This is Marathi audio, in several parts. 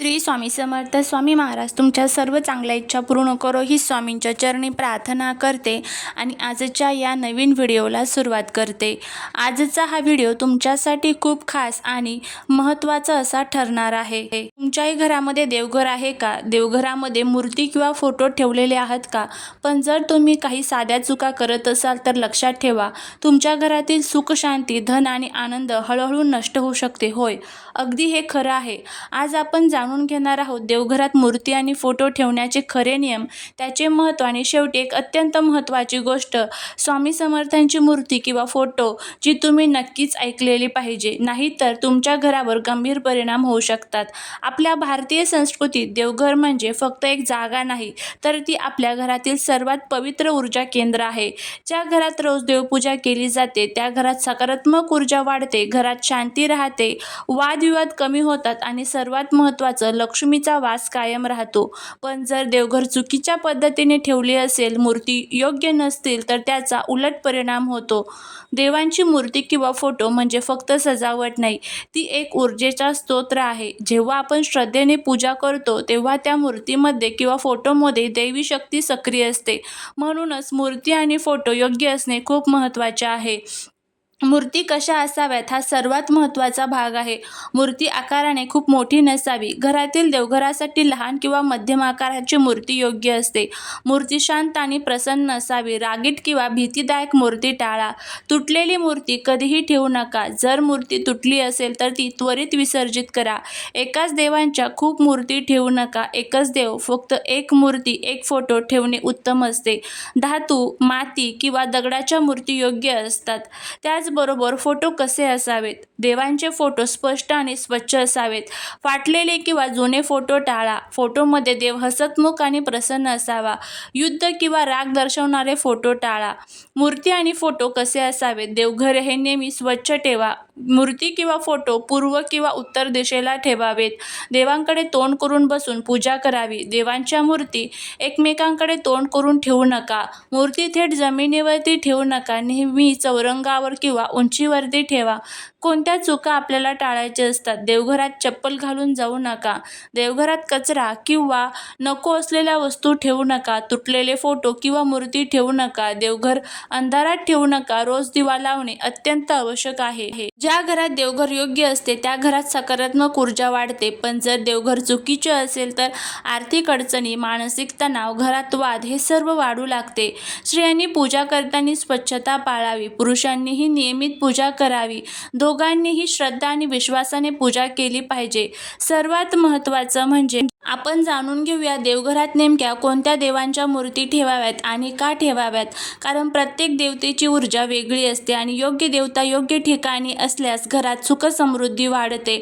श्री स्वामी समर्थ. स्वामी महाराज तुमच्या सर्व चांगल्या इच्छा पूर्ण करो ही स्वामींच्या चरणी प्रार्थना करते आणि आजच्या या नवीन व्हिडिओला सुरुवात करते. आजचा हा व्हिडिओ तुमच्यासाठी खूप खास आणि महत्त्वाचा असा ठरणार आहे. तुमच्याही घरामध्ये देवघर आहे का? देवघरामध्ये मूर्ती किंवा फोटो ठेवलेले आहात का? पण जर तुम्ही काही साध्या चुका करत असाल तर लक्षात ठेवा, तुमच्या घरातील सुख, शांती, धन आणि आनंद हळूहळू नष्ट होऊ शकते. होय, अगदी हे खरं आहे. आज आपण जाणून घेणार आहोत देवघरात मूर्ती आणि फोटो ठेवण्याचे खरे नियम, त्याचे महत्त्व आणि शेवटी एक अत्यंत महत्त्वाची गोष्ट, स्वामी समर्थांची मूर्ती किंवा फोटो जी तुम्ही नक्कीच ऐकलेली पाहिजे, नाहीतर तुमच्या घरावर गंभीर परिणाम होऊ शकतात. आपल्या भारतीय संस्कृतीत देवघर म्हणजे फक्त एक जागा नाही, तर ती आपल्या घरातील सर्वात पवित्र ऊर्जा केंद्र आहे. ज्या घरात रोज देवपूजा केली जाते त्या घरात सकारात्मक ऊर्जा वाढते, घरात शांती राहते, वादविवाद कमी होतात आणि सर्वात महत्त्वाचं, लक्ष्मीचा वास कायम राहतो. पण जर देवघर चुकीच्या पद्धतीने ठेवली असेल, मूर्ती योग्य नसतील, तर त्याचा उलट परिणाम होतो. देवांची मूर्ती किंवा फोटो म्हणजे फक्त सजावट नाही, ती एक ऊर्जेचा स्तोत्र आहे. जेव्हा आपण श्रद्धेने पूजा करतो तेव्हा त्या मूर्तीमध्ये किंवा फोटोमध्ये दैवी शक्ती सक्रिय असते. म्हणूनच मूर्ती आणि फोटो योग्य असणे खूप महत्त्वाचे आहे. मूर्ती कशा असाव्यात हा सर्वात महत्त्वाचा भाग आहे. मूर्ती आकाराने खूप मोठी नसावी. घरातील देवघरासाठी लहान किंवा मध्यम आकाराची मूर्ती योग्य असते. मूर्ती शांत आणि प्रसन्न असावी. रागीट किंवा भीतीदायक मूर्ती टाळा. तुटलेली मूर्ती कधीही ठेवू नका. जर मूर्ती तुटली असेल तर ती त्वरित विसर्जित करा. एकाच देवांच्या खूप मूर्ती ठेवू नका. एकच देव, फक्त एक मूर्ती, एक फोटो ठेवणे उत्तम असते. धातू, माती किंवा दगडाच्या मूर्ती योग्य असतात. त्याचबरोबर फोटो कसे असावेत? देवांचे फोटो स्पष्ट आणि स्वच्छ असावेत. फाटलेले किंवा जुने फोटो टाळा. फोटोमध्ये देव हसतमुख आणि प्रसन्न असावा. युद्ध किंवा राग दर्शवणारे फोटो टाळा. मूर्ती आणि फोटो कसे असावेत? देवघर हे नेहमी स्वच्छ ठेवा. मूर्ती किंवा फोटो पूर्व किंवा उत्तर दिशेला ठेवावेत. देवांकडे तोंड करून बसून पूजा करावी. देवांच्या मूर्ती एकमेकांकडे तोंड करून ठेवू नका. मूर्ती थेट जमिनीवरती ठेवू नका. नेहमी चौरंगावर किंवा उंचीवरती ठेवा. कोणत्या चुका आपल्याला टाळायच्या असतात? देवघरात चप्पल घालून जाऊ नका. देवघरात कचरा किंवा नको असलेल्या वस्तू ठेवू नका. तुटलेले फोटो किंवा मूर्ती ठेवू नका. देवघर अंधारात ठेवू नका. रोज दिवा लावणे अत्यंत आवश्यक आहे. ज्या घरात देवघर योग्य असते त्या घरात सकारात्मक ऊर्जा वाढते. पण जर देवघर चुकीचे असेल तर आर्थिक अडचणी, मानसिक तणाव, घरात वाद हे सर्व वाढू लागते. स्त्रियांनी पूजा करताना स्वच्छता पाळावी. पुरुषांनीही नियमित पूजा करावी. दोघांनीही श्रद्धा आणि विश्वासाने पूजा केली पाहिजे. सर्वात महत्त्वाचं म्हणजे आपण जाणून घेऊया देवघरात नेमक्या कोणत्या देवांच्या मूर्ती ठेवाव्यात आणि का ठेवाव्यात. कारण प्रत्येक देवतेची ऊर्जा वेगळी असते आणि योग्य देवता योग्य ठिकाणी असल्यास घरात सुख समृद्धी वाढते.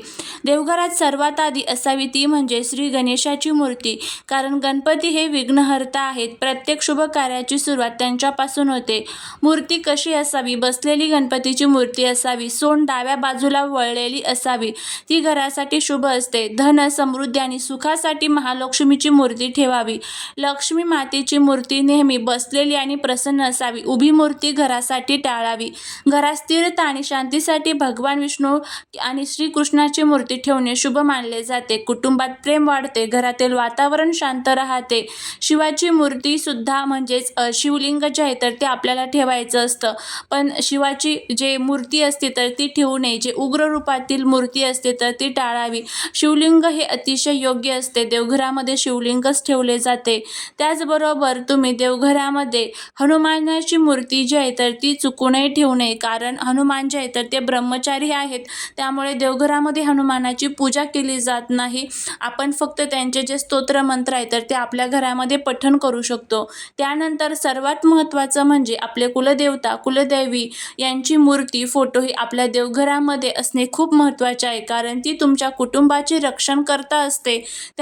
देवघरात सर्वात आधी असावी ती म्हणजे श्री गणेशाची मूर्ती. कारण गणपती हे विघ्नहर्ता आहेत. प्रत्येक शुभ कार्याची सुरुवात त्यांच्यापासून होते. मूर्ती कशी असावी? बसलेली गणपतीची मूर्ती असावी. सोंड डाव्या बाजूला वळलेली असावी. ती घरासाठी शुभ असते. धन, समृद्धी आणि सुखासाठी महालक्ष्मीची मूर्ती ठेवावी. लक्ष्मी मातेची मूर्ती नेहमी बसलेली आणि प्रसन्न असावी. उभी मूर्ती घरासाठी टाळावी. घरात स्थिरता आणि शांतीसाठी भगवान विष्णू आणि श्रीकृष्णाची मूर्ती ठेवणे शुभ मानले जाते. कुटुंबात प्रेम वाढते. घरातील वातावरण शांत राहते. शिवाची मूर्ती सुद्धा म्हणजेच शिवलिंग जे आहे तर ते आपल्याला ठेवायचं असतं. पण शिवाची जे मूर्ती असते तर ती ठेवू नये. जे उग्र रूपातील मूर्ती असते तर ती टाळावी. शिवलिंग हे अतिशय योग्य असते. देवघरामध्ये शिवलिंगच ठेवले जाते. त्याचबरोबर तुम्ही देवघरामध्ये हनुमानाची मूर्ती जी आहे तर ती चुकूनही ठेवू नये. कारण हनुमान जे आहे तर ते ब्रह्मचारी आहेत. त्यामुळे देवघरामध्ये हनुमानाची पूजा केली जात नाही. आपण फक्त त्यांचे जे स्तोत्र मंत्र आहे तर ते आपल्या घरामध्ये पठण करू शकतो. त्यानंतर सर्वात महत्त्वाचं म्हणजे आपले कुलदेवता, कुलदेवी यांची मूर्ती, फोटो ही आपल्या देवघरामध्ये असणे खूप महत्त्वाचे आहे. कारण ती तुमच्या कुटुंबाचे रक्षण करता असते.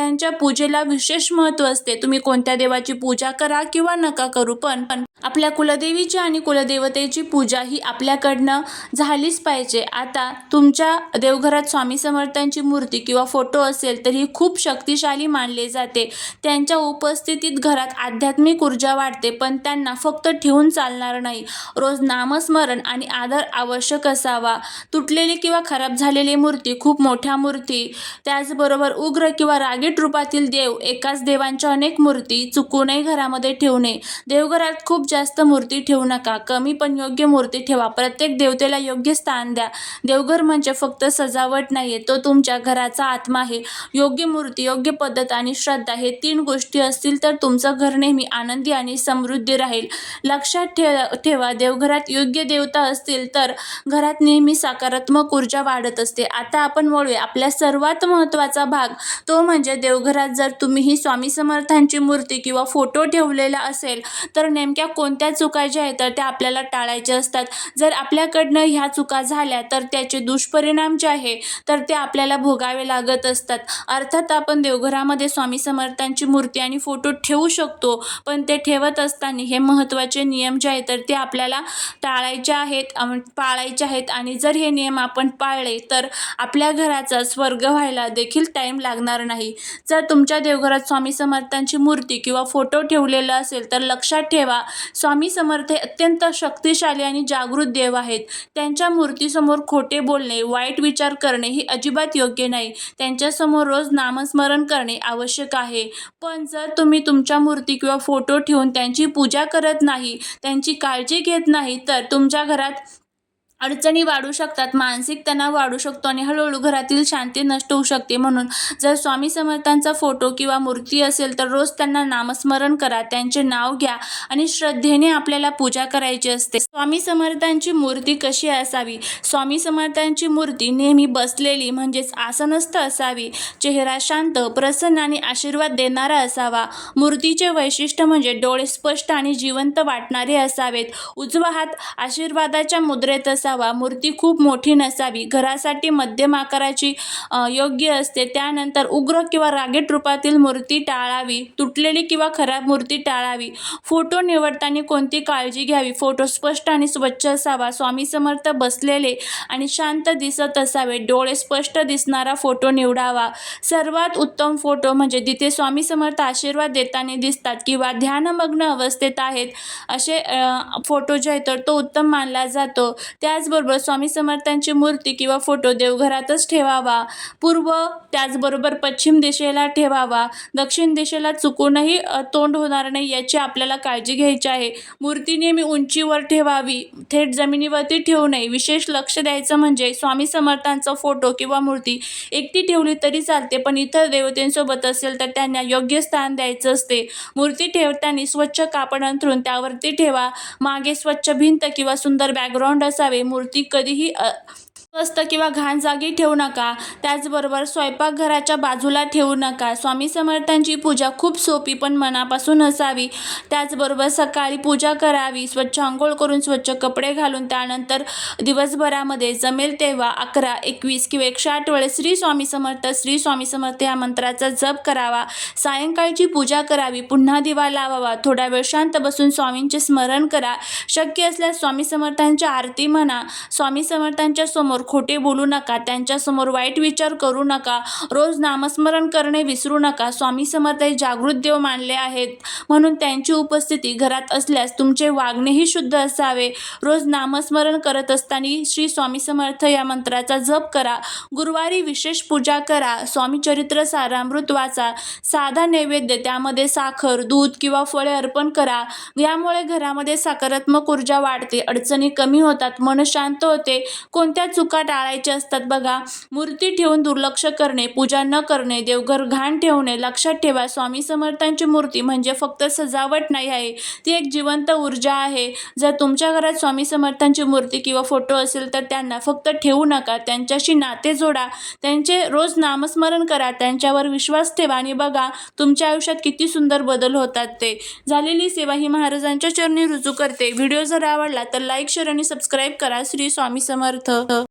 त्यांच्या पूजेला विशेष महत्त्व असते. तुम्ही कोणत्या देवाची पूजा करा किंवा नका करू, पण आपल्या कुलदेवीची आणि कुलदेवतेची पूजा ही आपल्याकडनं झालीच पाहिजे. आता तुमच्या देवघरात स्वामी समर्थांची मूर्ती किंवा फोटो असेल तर ही खूप शक्तिशाली मानले जाते. त्यांच्या उपस्थितीत घरात आध्यात्मिक ऊर्जा वाढते, पण त्यांना फक्त ठेवून चालणार नाही. रोज नामस्मरण आणि आदर आवश्यक असावा. तुटलेली किंवा खराब झालेली मूर्ती, खूप मोठ्या मूर्ती, त्याचबरोबर उग्र किंवा रागीट रूपातील देव, एकाच देवांच्या अनेक मूर्ती चुकूनही घरामध्ये ठेवू नये. देवघरात खूप जास्त मूर्ती ठेवू नका, कमी पण योग्य मूर्ती ठेवा. प्रत्येक देवतेला योग्य स्थान द्या. देवघर म्हणजे फक्त सजावट नाहीये, तो तुमच्या घराचा आत्मा आहे. योग्य मूर्ती, योग्य पद्धत आणि श्रद्धा हे 3 गोष्टी असतील तर तुमचं घर नेहमी आनंदी आणि समृद्धी राहील. लक्षात ठेवा, देवघरात योग्य देवता असतील तर घरात नेहमी सकारात्मक ऊर्जा वाढत असते. आता आपण वळूया आपल्या सर्वात महत्त्वाचा भाग, तो म्हणजे देवघरात जर तुम्ही ही स्वामी समर्थांची मूर्ती किंवा फोटो ठेवलेला असेल तर नेमक्या कोणत्या चुका ज्या आहेत तर त्या आपल्याला टाळायच्या असतात. जर आपल्याकडनं ह्या चुका झाल्या तर त्याचे दुष्परिणाम जे आहे तर ते आपल्याला भोगावे लागत असतात. अर्थात आपण देवघरामध्ये स्वामी समर्थांची मूर्ती आणि फोटो ठेवू शकतो, पण ते ठेवत असताना हे महत्त्वाचे नियम जे आहेत तर ते आपल्याला टाळायचे आहेत, पाळायचे आहेत. आणि जर हे नियम आपण पाळले तर आपल्या घराचा स्वर्ग व्हायला देखील टाईम लागणार नाही. जर तुमच्या देवघरात स्वामी समर्थांची मूर्ती किंवा फोटो ठेवलेला असेल तर लक्षात ठेवा, स्वामी समर्थ हे अत्यंत शक्तिशाली आणि जागृत देव आहेत. त्यांच्या मूर्तीसमोर खोटे बोलणे, वाईट विचार करणे ही अजिबात योग्य नाही. त्यांच्यासमोर रोज नामस्मरण करणे आवश्यक आहे. पण जर तुम्ही तुमच्या मूर्ती किंवा फोटो ठेवून त्यांची पूजा करत नाही, त्यांची काळजी घेत नाही तर तुमच्या घरात अडचणी वाढू शकतात, मानसिक तणाव वाढू शकतो आणि हळूहळू घरातील शांती नष्ट होऊ शकते. म्हणून जर स्वामी समर्थांचा फोटो किंवा मूर्ती असेल तर रोज त्यांना नामस्मरण करा, त्यांचे नाव घ्या आणि श्रद्धेने आपल्याला पूजा करायची असते. स्वामी समर्थांची मूर्ती कशी असावी? स्वामी समर्थांची मूर्ती नेहमी बसलेली म्हणजेच आसनस्थ असावी. चेहरा शांत, प्रसन्न आणि आशीर्वाद देणारा असावा. मूर्तीचे वैशिष्ट्य म्हणजे डोळे स्पष्ट आणि जिवंत वाटणारे असावेत. उजवा हात आशीर्वादाच्या मुद्रेत असावा. मूर्ती खूप मोठी नसावी. घरासाठी मध्यम आकाराची योग्य असते. त्यानंतर उग्र किंवा रागीट रूपातील मूर्ती टाळावी. तुटलेली किंवा खराब मूर्ती टाळावी. फोटो निवडताना कोणती काळजी घ्यावी? फोटो स्पष्ट आणि स्वच्छ असावा. स्वामी समर्थ बसलेले आणि शांत दिसत असावे. डोळे स्पष्ट दिसणारा फोटो निवडावा. सर्वात उत्तम फोटो म्हणजे जिथे स्वामी समर्थ आशीर्वाद देताना दिसतात किंवा ध्यानमग्न अवस्थेत आहेत असे फोटो जे आहेत तर तो उत्तम मानला जातो. त्याचबरोबर स्वामी समर्थांची मूर्ती किंवा फोटो देवघरातच ठेवावा. पूर्व त्याचबरोबर पश्चिम दिशेला ठेवावा. दक्षिण दिशेला चुकूनही तोंड होणार नाही याची आपल्याला काळजी घ्यायची आहे. मूर्ती नेहमी उंचीवर ठेवावी, थेट जमिनीवरती ठेवू नये. विशेष लक्ष द्यायचं म्हणजे स्वामी समर्थांचा फोटो किंवा मूर्ती एकटी ठेवली तरी चालते, पण इतर देवतेंसोबत असेल तर त्यांना योग्य स्थान द्यायचं असते. मूर्ती ठेवताना स्वच्छ कापड अंथरून त्यावरती ठेवा. मागे स्वच्छ भिंत किंवा सुंदर बॅकग्राऊंड असावे. मूर्ती कधीही स्वस्त किंवा घाण जागी ठेवू नका. त्याचबरोबर स्वयंपाकघराच्या बाजूला ठेवू नका. स्वामी समर्थांची पूजा खूप सोपी पण मनापासून असावी. त्याचबरोबर सकाळी पूजा करावी. स्वच्छ अंघोळ करून स्वच्छ कपडे घालून त्यानंतर दिवसभरामध्ये जमेल तेव्हा 11, 21 किंवा 108 वेळेस श्री स्वामी समर्थ, श्री स्वामी समर्थ या मंत्राचा जप करावा. सायंकाळची पूजा करावी. पुन्हा दिवा लावावा. थोडा वेळ शांत बसून स्वामींचे स्मरण करा. शक्य असल्यास स्वामी समर्थांच्या आरती म्हणा. स्वामी समर्थांच्या समोर खोटे बोलू नका. त्यांच्यासमोर वाईट विचार करू नका. रोज नामस्मरण करणे विसरू नका. स्वामी समर्थ हे जागृत देव मानले आहेत, म्हणून त्यांची उपस्थिती घरात असल्यास तुमचे वागणेही शुद्ध असावे. रोज नामस्मरण करत असताना श्री स्वामी समर्थ या मंत्राचा जप करा. गुरुवारी विशेष पूजा करा. स्वामी चरित्र सारामृत वाचा. साधा नैवेद्य त्यामध्ये साखर, दूध किंवा फळे अर्पण करा. यामुळे घरामध्ये सकारात्मक ऊर्जा वाढते, अडचणी कमी होतात, मन शांत होते. कोणत्या चुका टाळायच्या असतात बघा. मूर्ती ठेवून दुर्लक्ष करणे, पूजा न करणे, देवघर घाण ठेवणे. लक्षात ठेवा, स्वामी समर्थांची मूर्ती म्हणजे फक्त सजावट नाही आहे, ती एक जिवंत ऊर्जा आहे. जर तुमच्या घरात स्वामी समर्थांची मूर्ती किंवा फोटो असेल तर त्यांना फक्त ठेवू नका, त्यांच्याशी नाते जोडा. त्यांचे रोज नामस्मरण करा. त्यांच्यावर विश्वास ठेवा आणि बघा तुमच्या आयुष्यात किती सुंदर बदल होतात. ते झालेली सेवा ही महाराजांच्या चरणी रुजू करते. व्हिडिओ जर आवडला तर लाईक, शेअर आणि सबस्क्राईब करा. श्री स्वामी समर्थ.